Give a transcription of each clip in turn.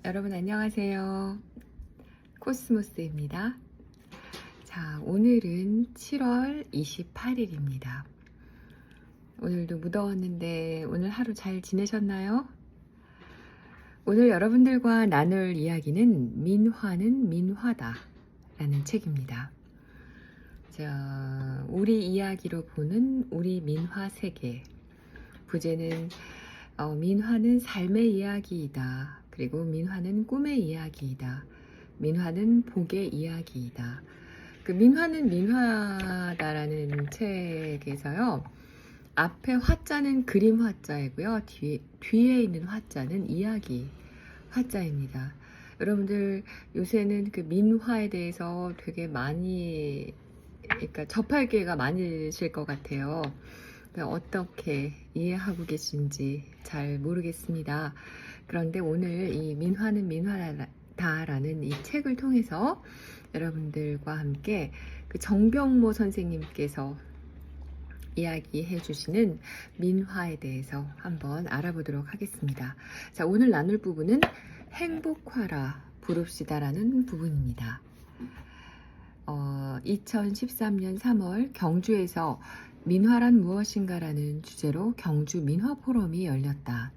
여러분 안녕하세요. 코스모스입니다. 자, 오늘은 7월 28일입니다. 오늘도 무더웠는데 오늘 하루 잘 지내셨나요? 오늘 여러분들과 나눌 이야기는 민화는 민화다 라는 책입니다. 자, 우리 이야기로 보는 우리 민화 세계. 부제는 민화는 삶의 이야기이다. 그리고 민화는 꿈의 이야기이다. 민화는 복의 이야기이다. 그 민화는 민화다라는 책에서요. 앞에 화자는 그림 화자이고요. 뒤에 있는 화자는 이야기 화자입니다. 여러분들 요새는 그 민화에 대해서 되게 많이 그러니까 접할 기회가 많으실 것 같아요. 어떻게 이해하고 계신지 잘 모르겠습니다. 그런데 오늘 이 민화는 민화다라는 이 책을 통해서 여러분들과 함께 그 정병모 선생님께서 이야기해 주시는 민화에 대해서 한번 알아보도록 하겠습니다. 자, 오늘 나눌 부분은 행복하라 부릅시다라는 부분입니다. 2013년 3월 경주에서 민화란 무엇인가라는 주제로 경주 민화 포럼이 열렸다.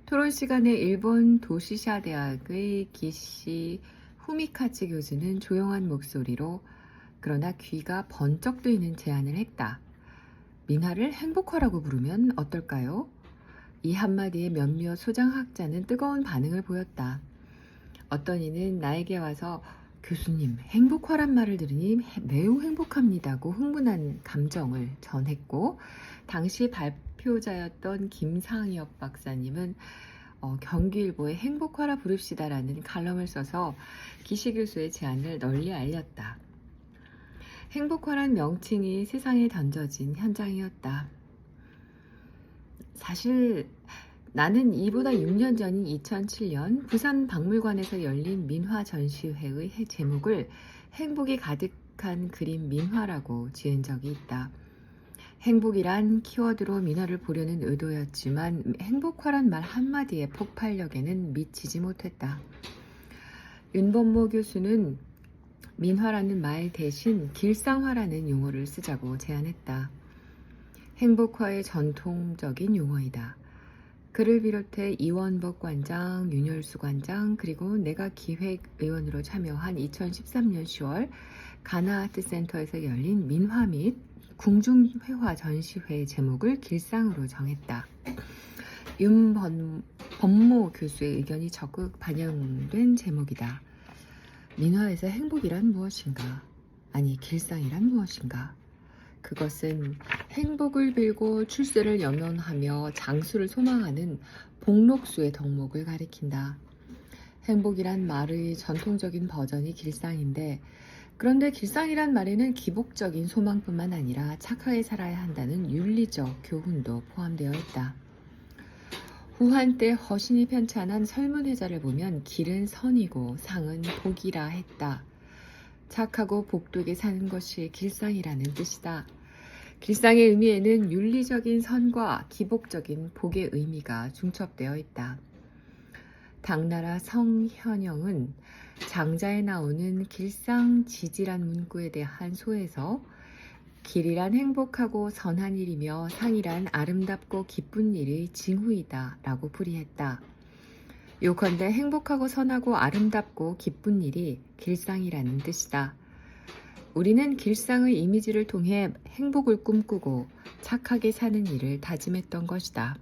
토론 시간에 일본 도시샤 대학의 기시 후미카츠 교수는 조용한 목소리로 그러나 귀가 번쩍 뜨이는 제안을 했다. 민화를 행복화라고 부르면 어떨까요? 이 한마디에 몇몇 소장학자는 뜨거운 반응을 보였다. 어떤 이는 나에게 와서 교수님, 행복화란 말을 들으니 매우 행복합니다고 흥분한 감정을 전했고, 당시 발표자였던 김상엽 박사님은 경기일보에 행복화라 부릅시다라는 칼럼을 써서 기시 교수의 제안을 널리 알렸다. 행복화란 명칭이 세상에 던져진 현장이었다. 사실 나는 이보다 6년 전인 2007년 부산 박물관에서 열린 민화 전시회의 제목을 행복이 가득한 그림 민화라고 지은 적이 있다. 행복이란 키워드로 민화를 보려는 의도였지만 행복화란 말 한마디의 폭발력에는 미치지 못했다. 윤범모 교수는 민화라는 말 대신 길상화라는 용어를 쓰자고 제안했다. 행복화의 전통적인 용어이다. 그를 비롯해 이원복 관장, 윤열수 관장, 그리고 내가 기획의원으로 참여한 2013년 10월 가나아트센터에서 열린 민화 및 궁중회화 전시회의 제목을 길상으로 정했다. 윤범모 교수의 의견이 적극 반영된 제목이다. 민화에서 행복이란 무엇인가? 아니, 길상이란 무엇인가? 그것은 행복을 빌고 출세를 염원하며 장수를 소망하는 복록수의 덕목을 가리킨다. 행복이란 말의 전통적인 버전이 길상인데, 그런데 길상이란 말에는 기복적인 소망뿐만 아니라 착하게 살아야 한다는 윤리적 교훈도 포함되어 있다. 후한 때 허신이 편찬한 설문회자를 보면 길은 선이고 상은 복이라 했다. 착하고 복되게 사는 것이 길상이라는 뜻이다. 길상의 의미에는 윤리적인 선과 기복적인 복의 의미가 중첩되어 있다. 당나라 성현영은 장자에 나오는 길상지지란 문구에 대한 소에서 길이란 행복하고 선한 일이며 상이란 아름답고 기쁜 일의 징후이다 라고 풀이했다. 요컨대 행복하고 선하고 아름답고 기쁜 일이 길상이라는 뜻이다. 우리는 길상의 이미지를 통해 행복을 꿈꾸고 착하게 사는 일을 다짐했던 것이다.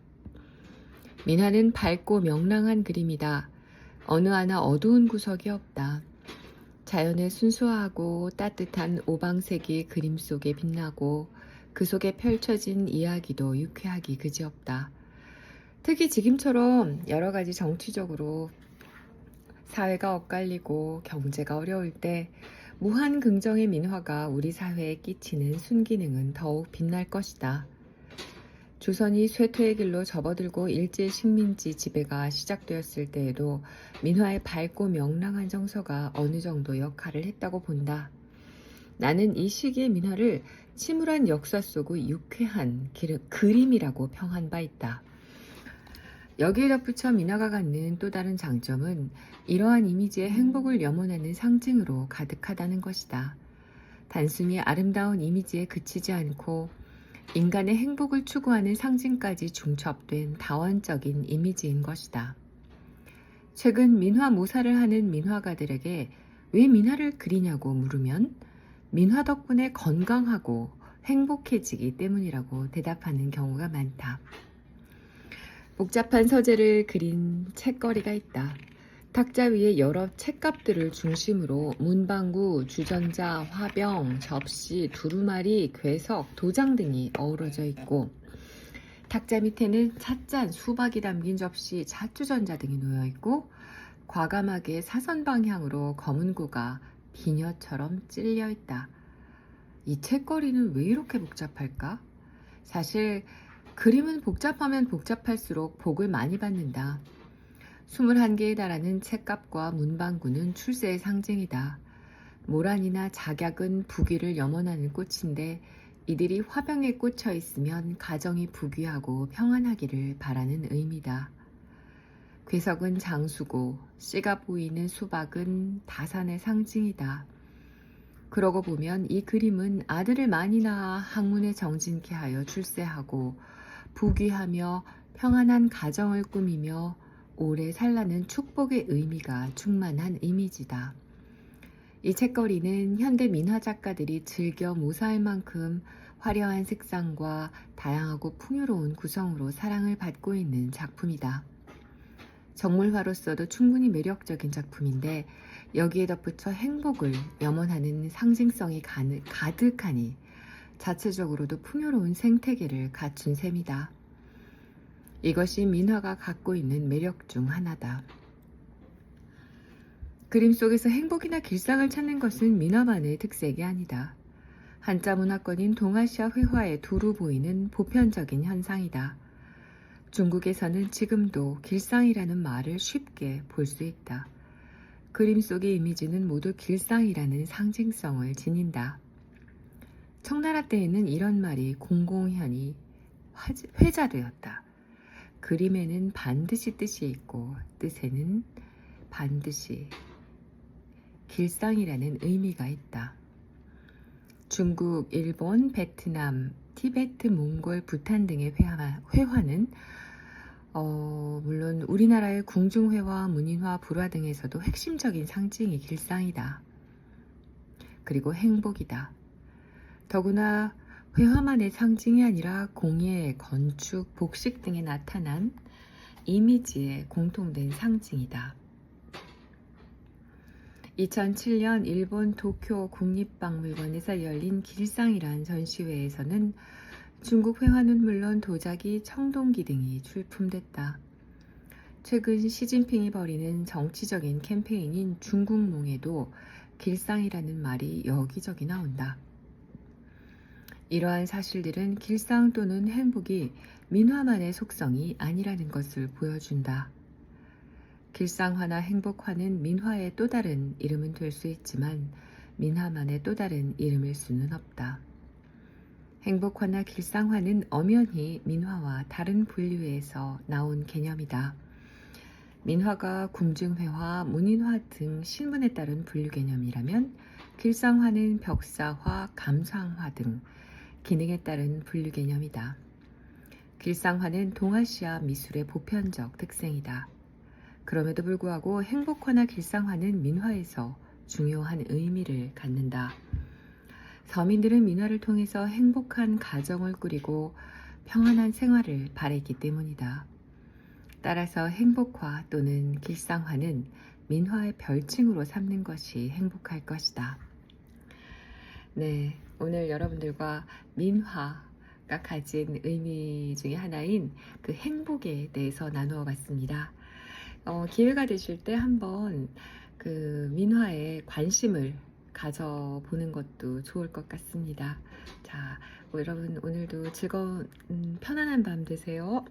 민화는 밝고 명랑한 그림이다. 어느 하나 어두운 구석이 없다. 자연의 순수하고 따뜻한 오방색이 그림 속에 빛나고 그 속에 펼쳐진 이야기도 유쾌하기 그지없다. 특히 지금처럼 여러 가지 정치적으로 사회가 엇갈리고 경제가 어려울 때 무한 긍정의 민화가 우리 사회에 끼치는 순기능은 더욱 빛날 것이다. 조선이 쇠퇴의 길로 접어들고 일제 식민지 지배가 시작되었을 때에도 민화의 밝고 명랑한 정서가 어느 정도 역할을 했다고 본다. 나는 이 시기의 민화를 침울한 역사 속의 유쾌한 그림이라고 평한 바 있다. 여기에 덧붙여 민화가 갖는 또 다른 장점은 이러한 이미지의 행복을 염원하는 상징으로 가득하다는 것이다. 단순히 아름다운 이미지에 그치지 않고 인간의 행복을 추구하는 상징까지 중첩된 다원적인 이미지인 것이다. 최근 민화 모사를 하는 민화가들에게 왜 민화를 그리냐고 물으면 민화 덕분에 건강하고 행복해지기 때문이라고 대답하는 경우가 많다. 복잡한 서재를 그린 책거리가 있다. 탁자 위에 여러 책갑들을 중심으로 문방구, 주전자, 화병, 접시, 두루마리, 괴석, 도장 등이 어우러져 있고 탁자 밑에는 찻잔, 수박이 담긴 접시, 찻주전자 등이 놓여 있고 과감하게 사선 방향으로 검은고가 비녀처럼 찔려 있다. 이 책거리는 왜 이렇게 복잡할까? 사실 그림은 복잡하면 복잡할수록 복을 많이 받는다. 21개에 달하는 책갑과 문방구는 출세의 상징이다. 모란이나 작약은 부귀를 염원하는 꽃인데 이들이 화병에 꽂혀 있으면 가정이 부귀하고 평안하기를 바라는 의미다. 괴석은 장수고 씨가 보이는 수박은 다산의 상징이다. 그러고 보면 이 그림은 아들을 많이 낳아 학문에 정진케 하여 출세하고 부귀하며 평안한 가정을 꾸미며 오래 살라는 축복의 의미가 충만한 이미지다. 이 책거리는 현대 민화 작가들이 즐겨 모사할 만큼 화려한 색상과 다양하고 풍요로운 구성으로 사랑을 받고 있는 작품이다. 정물화로서도 충분히 매력적인 작품인데 여기에 덧붙여 행복을 염원하는 상징성이 가득하니 자체적으로도 풍요로운 생태계를 갖춘 셈이다. 이것이 민화가 갖고 있는 매력 중 하나다. 그림 속에서 행복이나 길상을 찾는 것은 민화만의 특색이 아니다. 한자 문화권인 동아시아 회화에 두루 보이는 보편적인 현상이다. 중국에서는 지금도 길상이라는 말을 쉽게 볼 수 있다. 그림 속의 이미지는 모두 길상이라는 상징성을 지닌다. 청나라 때에는 이런 말이 공공연히 회자되었다. 그림에는 반드시 뜻이 있고 뜻에는 반드시 길상이라는 의미가 있다. 중국, 일본, 베트남, 티베트, 몽골, 부탄 등의 회화는 물론 우리나라의 궁중회화, 문인화, 불화 등에서도 핵심적인 상징이 길상이다. 그리고 행복이다. 더구나 회화만의 상징이 아니라 공예, 건축, 복식 등에 나타난 이미지의 공통된 상징이다. 2007년 일본 도쿄 국립박물관에서 열린 길상이란 전시회에서는 중국 회화는 물론 도자기, 청동기 등이 출품됐다. 최근 시진핑이 벌이는 정치적인 캠페인인 중국몽에도 길상이라는 말이 여기저기 나온다. 이러한 사실들은 길상 또는 행복이 민화만의 속성이 아니라는 것을 보여준다. 길상화나 행복화는 민화의 또 다른 이름은 될 수 있지만 민화만의 또 다른 이름일 수는 없다. 행복화나 길상화는 엄연히 민화와 다른 분류에서 나온 개념이다. 민화가 궁중회화, 문인화 등 신분에 따른 분류 개념이라면 길상화는 벽사화, 감상화 등 기능에 따른 분류 개념이다. 길상화는 동아시아 미술의 보편적 특성이다. 그럼에도 불구하고 행복화나 길상화는 민화에서 중요한 의미를 갖는다. 서민들은 민화를 통해서 행복한 가정을 꾸리고 평안한 생활을 바랬기 때문이다. 따라서 행복화 또는 길상화는 민화의 별칭으로 삼는 것이 행복할 것이다. 네, 오늘 여러분들과 민화가 가진 의미 중에 하나인 그 행복에 대해서 나누어 봤습니다. 기회가 되실 때 한번 그 민화에 관심을 가져보는 것도 좋을 것 같습니다. 자, 여러분 오늘도 즐거운 편안한 밤 되세요.